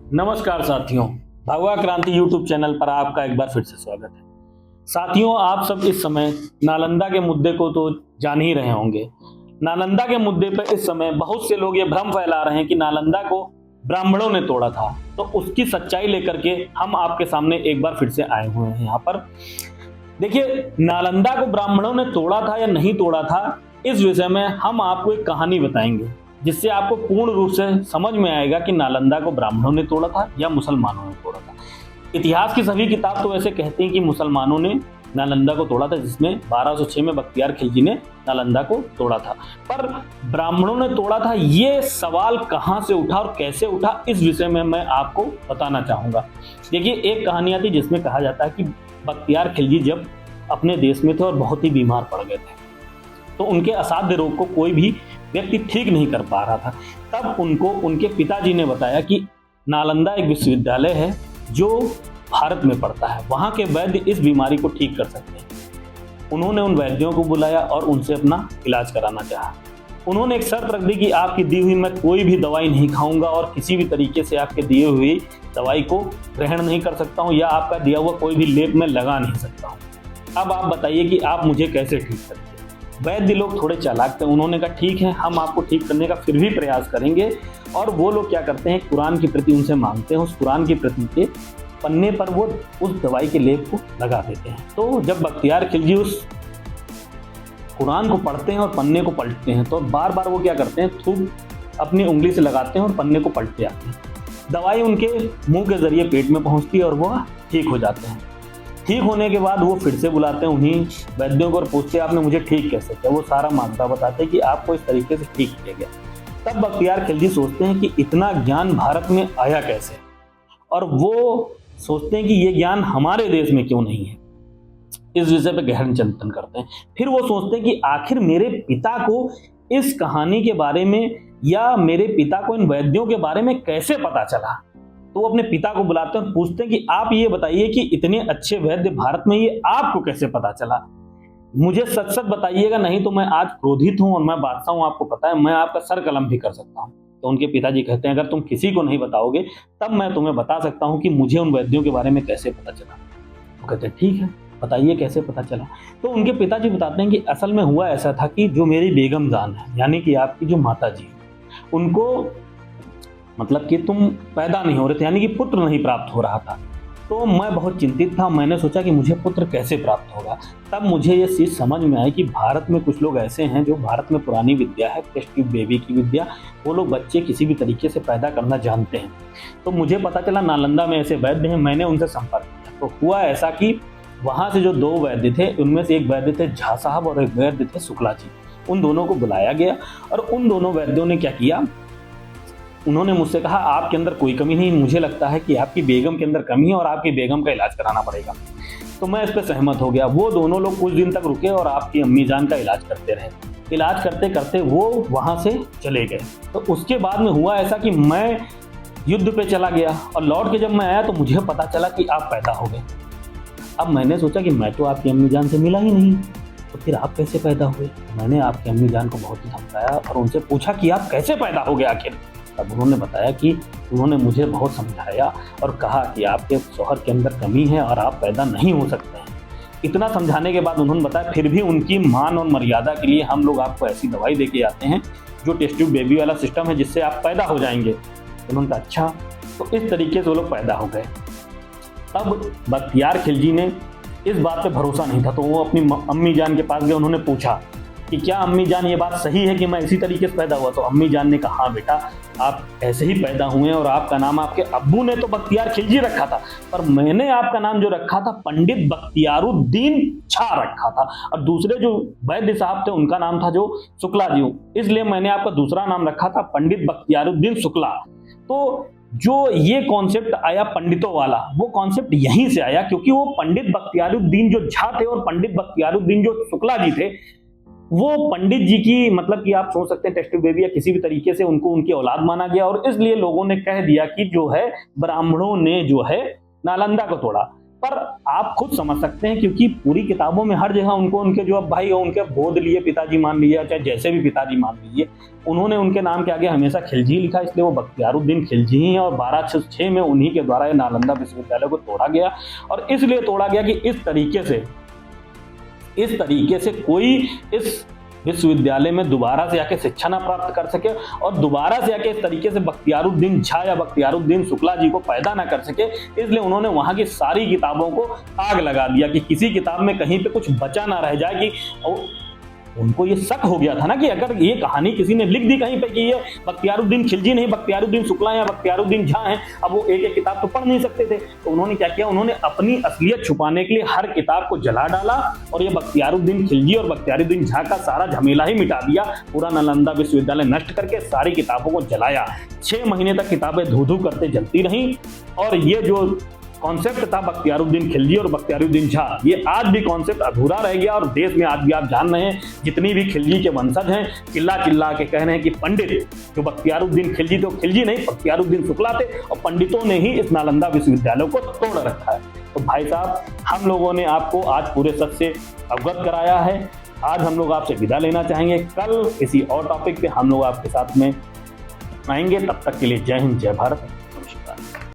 नमस्कार साथियों, भगवा क्रांति यूट्यूब चैनल पर आपका एक बार फिर से स्वागत है। साथियों, आप सब इस समय नालंदा के मुद्दे को तो जान ही रहे होंगे। नालंदा के मुद्दे पर इस समय बहुत से लोग ये भ्रम फैला रहे हैं कि नालंदा को ब्राह्मणों ने तोड़ा था। तो उसकी सच्चाई लेकर के हम आपके सामने एक बार फिर से आए हुए हैं। यहाँ पर देखिए, नालंदा को ब्राह्मणों ने तोड़ा था या नहीं तोड़ा था, इस विषय में हम आपको एक कहानी बताएंगे जिससे आपको पूर्ण रूप से समझ में आएगा कि नालंदा को ब्राह्मणों ने तोड़ा था या मुसलमानों ने तोड़ा था। इतिहास की सभी किताब तो वैसे कहते हैं कि मुसलमानों ने नालंदा को तोड़ा था, जिसमें 1206 में बख्तियार खिलजी ने नालंदा को तोड़ा था। पर ब्राह्मणों ने तोड़ा था, ये सवाल कहां से उठा और कैसे उठा, इस विषय में मैं आपको बताना चाहूंगा। देखिए, एक कहानी आती जिसमें कहा जाता है कि बख्तियार खिलजी जब अपने देश में थे और बहुत ही बीमार पड़ गए थे, तो उनके असाध्य रोग को कोई भी व्यक्ति ठीक नहीं कर पा रहा था। तब उनको उनके पिताजी ने बताया कि नालंदा एक विश्वविद्यालय है जो भारत में पड़ता है, वहाँ के वैद्य इस बीमारी को ठीक कर सकते हैं। उन्होंने उन वैद्यों को बुलाया और उनसे अपना इलाज कराना चाहा। उन्होंने एक शर्त रख दी कि आपकी दी हुई मैं कोई भी दवाई नहीं खाऊंगा और किसी भी तरीके से आपके दिए हुई दवाई को ग्रहण नहीं कर सकता हूँ या आपका दिया हुआ कोई भी लेप मैं लगा नहीं सकता हूँ। अब आप बताइए कि आप मुझे कैसे ठीक सकते हैं। वैद्य लोग थोड़े चालाक थे, उन्होंने कहा ठीक है, हम आपको ठीक करने का फिर भी प्रयास करेंगे। और वो लोग क्या करते हैं, कुरान की प्रति उनसे मांगते हैं, उस कुरान की प्रति के पन्ने पर वो उस दवाई के लेप को लगा देते हैं। तो जब बख्तियार खिलजी उस कुरान को पढ़ते हैं और पन्ने को पलटते हैं, तो बार बार वो क्या करते हैं, थूक अपनी उंगली से लगाते हैं और पन्ने को पलटते आते हैं। दवाई उनके मुंह के जरिए पेट में पहुंचती है और वो ठीक हो जाते हैं। ठीक होने के बाद वो फिर से बुलाते हैं उन्हीं वैद्यों को और पूछते हैं आपने मुझे ठीक कैसे किया। वो सारा मामला बताते हैं कि आपको इस तरीके से ठीक किया गया। तब बख्तियार खिलजी सोचते हैं कि इतना ज्ञान भारत में आया कैसे, और वो सोचते हैं कि ये ज्ञान हमारे देश में क्यों नहीं है। इस विषय पे गहन चिंतन करते हैं। फिर वो सोचते हैं कि आखिर मेरे पिता को इस कहानी के बारे में या मेरे पिता को इन वैद्यों के बारे में कैसे पता चला। तो वो अपने पिता को बुलाते हैं और पूछते हैं कि आप ये बताइए कि इतने अच्छे वैद्य भारत में ये आपको कैसे पता चला। मुझे सच सच बताइएगा, नहीं तो मैं आज क्रोधित हूं और मैं बादशाह हूं, आपको पता है मैं आपका सर कलम भी कर सकता हूं। तो उनके पिताजी कहते हैं अगर तुम किसी को नहीं बताओगे तब मैं तुम्हें बता सकता हूं कि मुझे उन वैद्यों के बारे में कैसे पता चला। वो कहते हैं ठीक है, बताइए कैसे पता चला। तो उनके पिताजी बताते हैं कि असल में हुआ ऐसा था कि जो मेरी बेगम जान है, यानी कि आपकी जो माता जी, उनको मतलब कि तुम पैदा नहीं हो रहे थे, यानी कि पुत्र नहीं प्राप्त हो रहा था। तो मैं बहुत चिंतित था, मैंने सोचा कि मुझे पुत्र कैसे प्राप्त होगा। तब मुझे ये चीज़ समझ में आई कि भारत में कुछ लोग ऐसे हैं जो भारत में पुरानी विद्या है, टेस्ट ट्यूब बेबी की विद्या, वो लोग बच्चे किसी भी तरीके से पैदा करना जानते हैं। तो मुझे पता चला नालंदा में ऐसे वैद्य हैं, मैंने उनसे संपर्क किया। तो हुआ ऐसा कि वहाँ से जो दो वैद्य थे, उनमें से एक वैद्य थे झा साहब और एक वैद्य थे शुक्ला जी। उन दोनों को बुलाया गया और उन दोनों वैद्यों ने क्या किया, उन्होंने मुझसे कहा आपके अंदर कोई कमी नहीं, मुझे लगता है कि आपकी बेगम के अंदर कमी है और आपकी बेगम का इलाज कराना पड़ेगा। तो मैं इस पर सहमत हो गया। वो दोनों लोग कुछ दिन तक रुके और आपकी अम्मी जान का इलाज करते रहे। इलाज करते करते वो वहाँ से चले गए। तो उसके बाद में हुआ ऐसा कि मैं युद्ध पे चला गया और लौट के जब मैं आया तो मुझे पता चला कि आप पैदा हो गए। अब मैंने सोचा कि मैं तो आपकी अम्मी जान से मिला ही नहीं, तो फिर आप कैसे पैदा हुए। मैंने आपकी अम्मी जान को बहुत ही धमकाया और उनसे पूछा कि आप कैसे पैदा हो गए आखिर। तब उन्होंने बताया कि उन्होंने मुझे बहुत समझाया और कहा कि आपके शौहर के अंदर कमी है और आप पैदा नहीं हो सकते हैं। इतना समझाने के बाद उन्होंने बताया फिर भी उनकी मान और मर्यादा के लिए हम लोग आपको ऐसी दवाई दे के आते हैं जो टेस्ट ट्यूब बेबी वाला सिस्टम है, जिससे आप पैदा हो जाएंगे। उन्होंने कहा अच्छा। तो इस तरीके से वो लोग पैदा हो गए। तब बख्तियार खिलजी ने इस बात पे भरोसा नहीं था, तो वो अपनी अम्मी जान के पास गए। उन्होंने पूछा कि क्या अम्मी जान ये बात सही है कि मैं इसी तरीके से पैदा हुआ। तो अम्मी जान ने कहा हाँ बेटा, आप ऐसे ही पैदा हुए हैं और आपका नाम आपके अब्बू ने तो बख्तियार खिलजी रखा था, पर मैंने आपका नाम जो रखा था पंडित बख्तियारुद्दीन छा रखा था, और दूसरे जो वैद्य साहब थे उनका नाम था जो शुक्ला जी, इसलिए मैंने आपका दूसरा नाम रखा था पंडित बख्तियारुद्दीन शुक्ला। तो जो ये कॉन्सेप्ट आया पंडितों वाला, वो कॉन्सेप्ट यहीं से आया, क्योंकि वो पंडित बख्तियारुद्दीन जो झा थे और पंडित बख्तियारुद्दीन जो शुक्ला जी थे, वो पंडित जी की मतलब कि आप सोच सकते हैं टेस्ट ट्यूब बेबी या किसी भी तरीके से उनको उनकी औलाद माना गया, और इसलिए लोगों ने कह दिया कि जो है ब्राह्मणों ने जो है नालंदा को तोड़ा। पर आप खुद समझ सकते हैं, क्योंकि पूरी किताबों में हर जगह उनको उनके जो अब भाई उनके गोद लिए पिताजी मान लीजिए, चाहे जैसे भी पिताजी मान लीजिए, उन्होंने उनके नाम के आगे हमेशा खिलजी लिखा, इसलिए वो बख्तियारुद्दीन खिलजी ही हैं। और 1206 में उन्हीं के द्वारा नालंदा विश्वविद्यालय को तोड़ा गया, और इसलिए तोड़ा गया कि इस तरीके से कोई इस विश्वविद्यालय में दोबारा से आके शिक्षा ना प्राप्त कर सके, और दोबारा से आके इस तरीके से बख्तियारुद्दीन झा या बख्तियारुद्दीन शुक्ला जी को पैदा ना कर सके। इसलिए उन्होंने वहां की सारी किताबों को आग लगा दिया कि किसी किताब में कहीं पे कुछ बचा ना रह जाए। कि उनको ये शक हो गया था ना कि अगर ये कहानी किसी ने लिख दी कहीं पे कि ये बख्तियारुद्दीन खिलजी नहीं, बख्तियारुद्दीन शुक्ला या बख्तियारुद्दीन झा हैं, अब वो एक एक किताब तो पढ़ नहीं सकते थे। तो उन्होंने क्या किया, उन्होंने अपनी असलियत छुपाने के लिए हर किताब को जला डाला, और ये बख्तियारुद्दीन खिलजी और बख्तियारुद्दीन झा का सारा झमेला ही मिटा दिया। पूरा नालंदा विश्वविद्यालय नष्ट करके सारी किताबों को जलाया। 6 महीने तक किताबें धू-धू करते जलती रहीं, और ये जो कॉन्सेप्ट था बख्तियारुद्दीन खिलजी और बख्तियारुद्दीन झा, ये आज भी कॉन्सेप्ट अधूरा रह गया। और देश में आज भी आप जान रहे हैं, जितनी भी खिलजी के वंशज हैं चिल्ला चिल्ला के कह रहे हैं कि पंडित जो बख्तियारुद्दीन खिलजी, तो खिलजी नहीं बख्तियारुद्दीन शुक्ला थे, और पंडितों ने ही इस नालंदा विश्वविद्यालय को तोड़ रखा है। तो भाई साहब, हम लोगों ने आपको आज पूरे सच से अवगत कराया है। आज हम लोग आपसे विदा लेना चाहेंगे, कल किसी और टॉपिक पे हम लोग आपके साथ में आएंगे। तब तक के लिए जय हिंद, जय भारत।